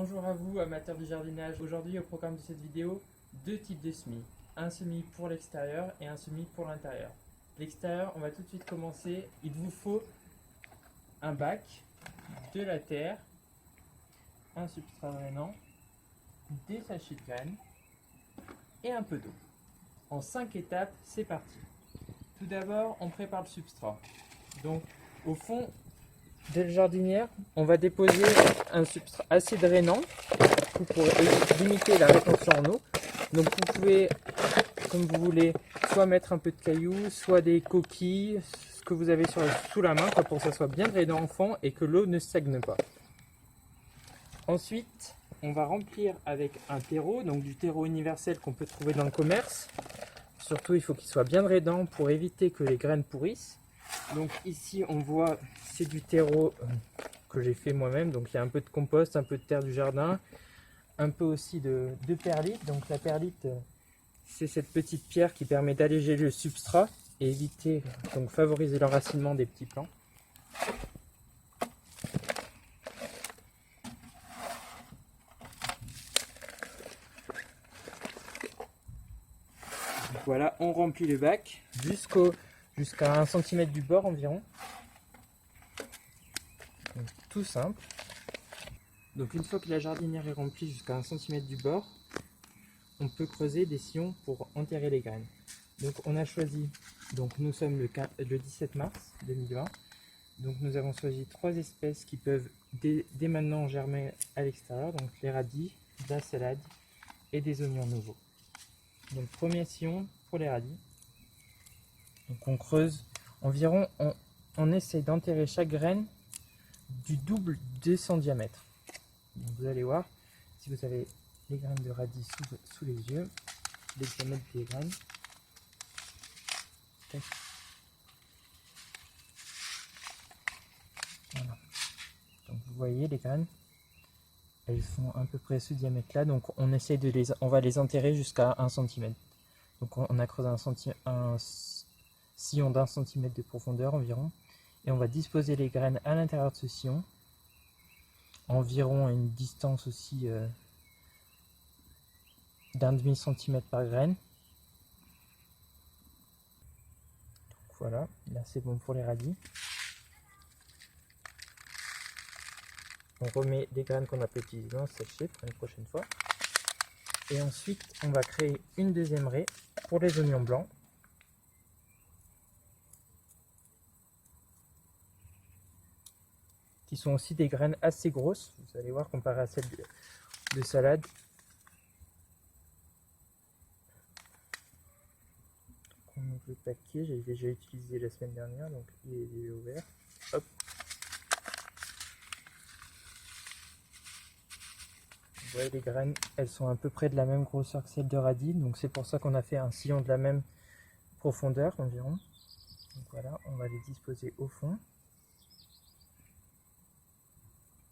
Bonjour à vous amateurs du jardinage. Aujourd'hui au programme de cette vidéo, deux types de semis. Un semis pour l'extérieur et un semis pour l'intérieur. L'extérieur, on va tout de suite commencer. Il vous faut un bac, de la terre, un substrat drainant, des sachets de graines et un peu d'eau. En 5 étapes, c'est parti. Tout d'abord, on prépare le substrat. Donc au fond de la jardinière, on va déposer un substrat assez drainant pour limiter la rétention en eau. Donc vous pouvez, comme vous voulez, soit mettre un peu de cailloux, soit des coquilles, ce que vous avez sous la main, pour que ça soit bien drainant en fond et que l'eau ne stagne pas. Ensuite, on va remplir avec un terreau, donc du terreau universel qu'on peut trouver dans le commerce. Surtout, il faut qu'il soit bien drainant pour éviter que les graines pourrissent. Donc ici, on voit, c'est du terreau que j'ai fait moi-même. Donc il y a un peu de compost, un peu de terre du jardin, un peu aussi de perlite. Donc la perlite, c'est cette petite pierre qui permet d'alléger le substrat et éviter, donc favoriser l'enracinement des petits plants. Voilà, on remplit le bac jusqu'à 1 cm du bord environ. Donc, tout simple. Donc une fois que la jardinière est remplie jusqu'à 1 cm du bord, on peut creuser des sillons pour enterrer les graines. Donc on a choisi, donc nous sommes le 17 mars 2020, donc nous avons choisi 3 espèces qui peuvent dès maintenant germer à l'extérieur, donc les radis, de la salade et des oignons nouveaux. Donc premier sillon pour les radis. Donc on creuse environ, on essaie d'enterrer chaque graine du double de son diamètre. Donc vous allez voir, si vous avez les graines de radis sous les yeux, le diamètre des graines. Voilà. Donc vous voyez les graines, elles font à peu près ce diamètre là, donc on essaie on va les enterrer jusqu'à 1 cm. Donc on a creusé un sillon d'1 cm de profondeur environ, et on va disposer les graines à l'intérieur de ce sillon, environ à une distance aussi d'1,5 cm par graine. Donc voilà, là c'est bon pour les radis. On remet les graines qu'on a pu utiliser dans le sachet pour une prochaine fois. Et ensuite, on va créer une deuxième raie pour les oignons blancs. Qui sont aussi des graines assez grosses, vous allez voir, comparé à celles de salade. Donc on ouvre le paquet, j'ai déjà utilisé la semaine dernière, donc il est déjà ouvert. Hop. Vous voyez les graines, elles sont à peu près de la même grosseur que celles de radis, donc c'est pour ça qu'on a fait un sillon de la même profondeur environ. Donc voilà, on va les disposer au fond.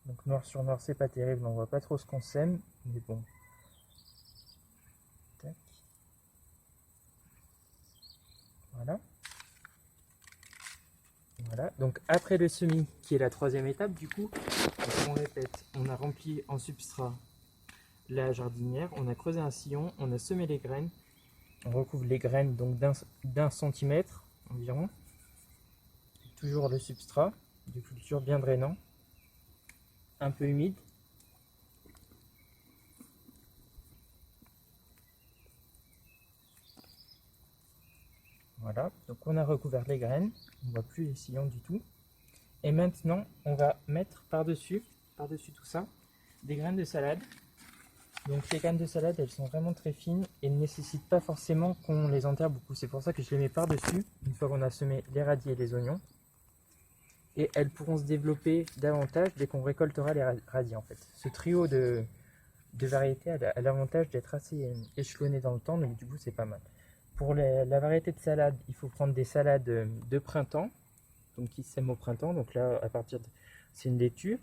Donc noir sur noir, c'est pas terrible, on voit pas trop ce qu'on sème, mais bon. Tac. Voilà. Voilà, donc après le semis, qui est la troisième étape du coup, on répète, on a rempli en substrat la jardinière, on a creusé un sillon, on a semé les graines, on recouvre les graines donc d'un centimètre environ, toujours le substrat de culture bien drainant, un peu humide. Voilà, donc on a recouvert les graines, on ne voit plus les sillons du tout. Et maintenant, on va mettre par-dessus tout ça, des graines de salade. Donc les graines de salade, elles sont vraiment très fines et ne nécessitent pas forcément qu'on les enterre beaucoup. C'est pour ça que je les mets par-dessus, une fois qu'on a semé les radis et les oignons. Et elles pourront se développer davantage dès qu'on récoltera les radis en fait. Ce trio de variétés a l'avantage d'être assez échelonné dans le temps, donc du coup c'est pas mal. Pour la variété de salade, il faut prendre des salades de printemps, donc qui sèment au printemps. Donc là, c'est une laitue.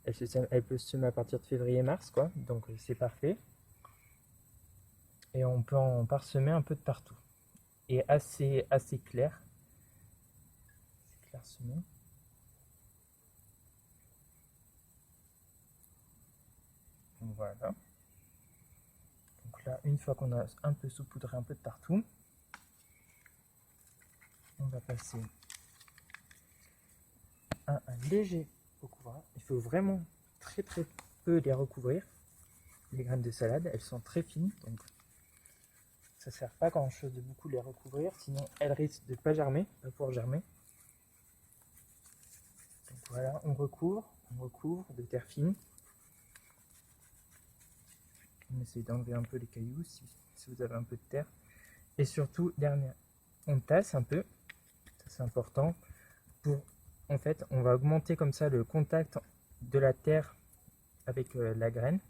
Elle peut se semer à partir de février-mars, quoi. Donc c'est parfait. Et on peut en parsemer un peu de partout. Et assez clair. C'est clairsemé. Voilà. Donc là, une fois qu'on a un peu saupoudré un peu de partout, on va passer à un léger recouvrage. Il faut vraiment très peu les recouvrir. Les graines de salade, elles sont très fines, donc ça sert pas grand chose de beaucoup les recouvrir, sinon elles risquent de pas germer, pas pouvoir germer. Donc voilà, on recouvre de terre fine. On essaye d'enlever un peu les cailloux si vous avez un peu de terre. Et surtout, dernière, on tasse un peu, ça c'est important. En fait, on va augmenter comme ça le contact de la terre avec la graine.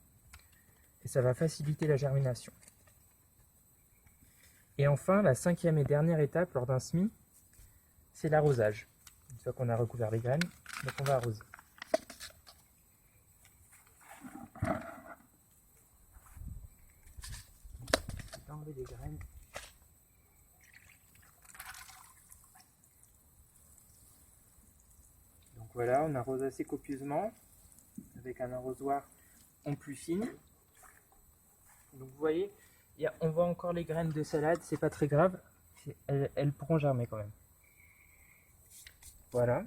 Et ça va faciliter la germination. Et enfin, la cinquième et dernière étape lors d'un semis, c'est l'arrosage. Une fois qu'on a recouvert les graines, donc on va arroser. Enlever les graines. Donc voilà, on arrose assez copieusement avec un arrosoir en plus fine. Donc vous voyez, on voit encore les graines de salade, c'est pas très grave, elles pourront germer quand même. Voilà.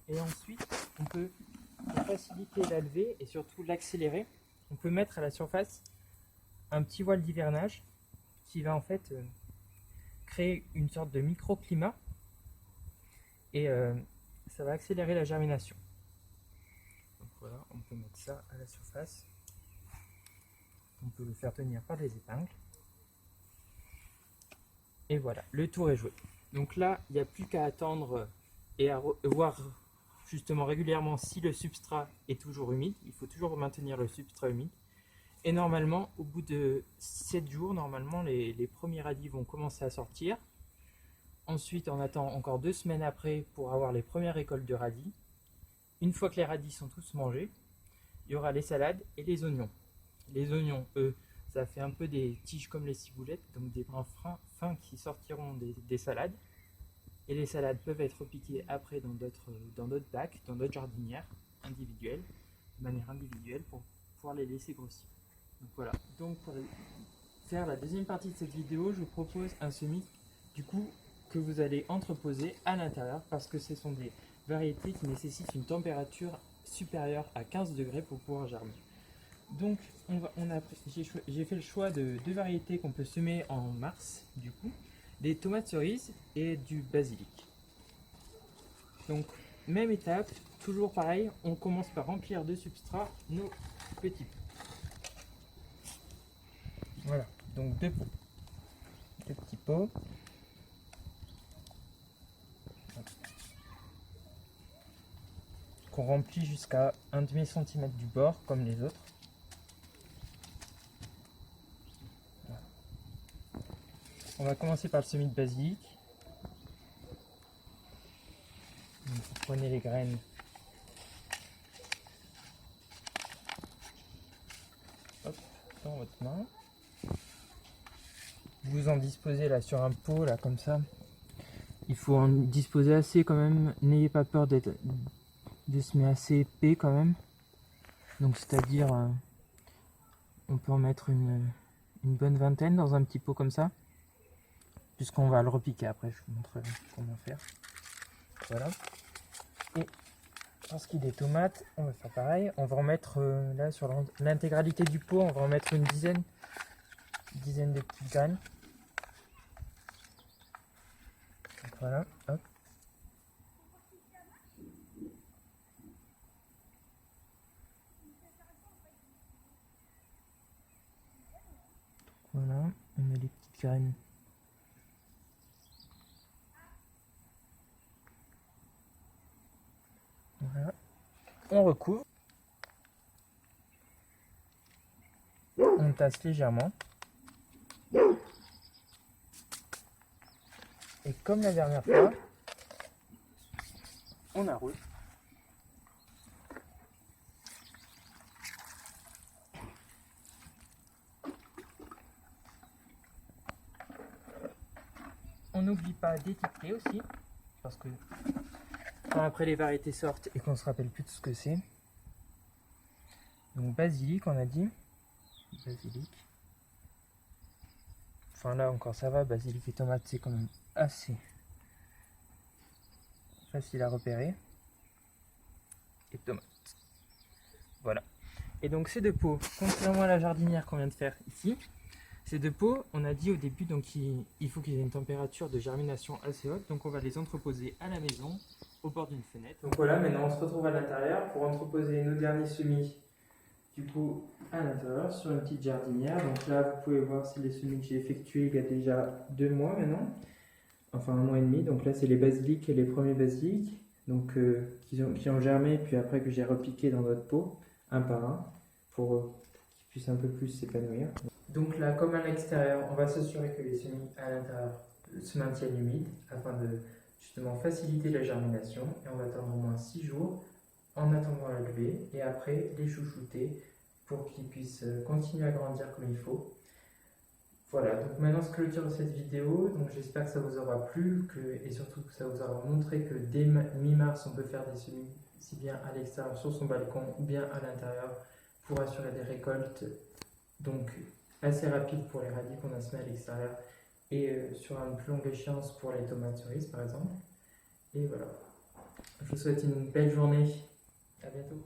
Et ensuite, on peut, pour faciliter la levée et surtout l'accélérer, on peut mettre à la surface un petit voile d'hivernage qui va en fait créer une sorte de microclimat et ça va accélérer la germination. Donc voilà, on peut mettre ça à la surface. On peut le faire tenir par des épingles. Et voilà, le tour est joué. Donc là, il n'y a plus qu'à attendre et à voir justement régulièrement si le substrat est toujours humide. Il faut toujours maintenir le substrat humide. Et normalement, au bout de 7 jours, normalement, les premiers radis vont commencer à sortir. Ensuite, on attend encore 2 semaines après pour avoir les premières récoltes de radis. Une fois que les radis sont tous mangés, il y aura les salades et les oignons. Les oignons, eux, ça fait un peu des tiges comme les ciboulettes, donc des brins fins qui sortiront des salades. Et les salades peuvent être piquées après dans d'autres bacs, dans d'autres jardinières individuelles, de manière individuelle pour pouvoir les laisser grossir. Donc voilà. Donc pour faire la deuxième partie de cette vidéo, je vous propose un semis du coup que vous allez entreposer à l'intérieur parce que ce sont des variétés qui nécessitent une température supérieure à 15 degrés pour pouvoir germer. Donc j'ai fait le choix de 2 variétés qu'on peut semer en mars du coup, des tomates cerises et du basilic. Donc même étape, toujours pareil, on commence par remplir de substrat nos petits pots. Voilà, donc 2 pots, 2 petits pots. Qu'on remplit jusqu'à 1,5 cm du bord comme les autres. Voilà. On va commencer par le semis de basilic. Donc, vous prenez les graines. Hop, dans votre main. Vous en disposez là sur un pot là comme ça. Il faut en disposer assez quand même. N'ayez pas peur de semer assez épais quand même. Donc c'est-à-dire on peut en mettre une bonne vingtaine dans un petit pot comme ça. Puisqu'on va le repiquer après, je vous montrerai comment faire. Voilà. Et pour ce qui est des tomates, on va faire pareil. On va en mettre là sur l'intégralité du pot, on va en mettre une dizaine de petites graines. Donc voilà, hop. Voilà, on met les petites graines. Voilà. On recouvre. On tasse légèrement. Et comme la dernière fois, on arrose. On n'oublie pas d'étiqueter aussi, parce que quand après les variétés sortent et qu'on se rappelle plus de ce que c'est, Donc basilic, on a dit. Basilic. Enfin là encore ça va, basilic et tomates c'est quand même assez facile à repérer. Et tomates. Voilà. Et donc ces deux pots, contrairement à la jardinière qu'on vient de faire ici, ces deux pots, on a dit au début, donc il faut qu'ils aient une température de germination assez haute, donc on va les entreposer à la maison, au bord d'une fenêtre. Donc voilà, maintenant on se retrouve à l'intérieur pour entreposer nos derniers semis, du coup à l'intérieur sur une petite jardinière. Donc là vous pouvez voir c'est les semis que j'ai effectués il y a déjà 2 mois maintenant, enfin 1 mois et demi. Donc là c'est les basiliques et les premiers basiliques, donc qui ont germé, puis après que j'ai repiqué dans notre pot, un par un, pour qu'ils puissent un peu plus s'épanouir. Donc là, comme à l'extérieur, on va s'assurer que les semis à l'intérieur se maintiennent humides afin de justement faciliter la germination. Et on va attendre au moins 6 jours en attendant la levée et après les chouchouter pour qu'ils puissent continuer à grandir comme il faut. Voilà, donc maintenant je clôture cette vidéo. Donc j'espère que ça vous aura plu et surtout que ça vous aura montré que dès mi-mars, on peut faire des semis si bien à l'extérieur sur son balcon ou bien à l'intérieur pour assurer des récoltes. Donc assez rapide pour les radis qu'on a semés à l'extérieur et sur une plus longue échéance pour les tomates cerises par exemple. Et voilà. Je vous souhaite une belle journée. À bientôt.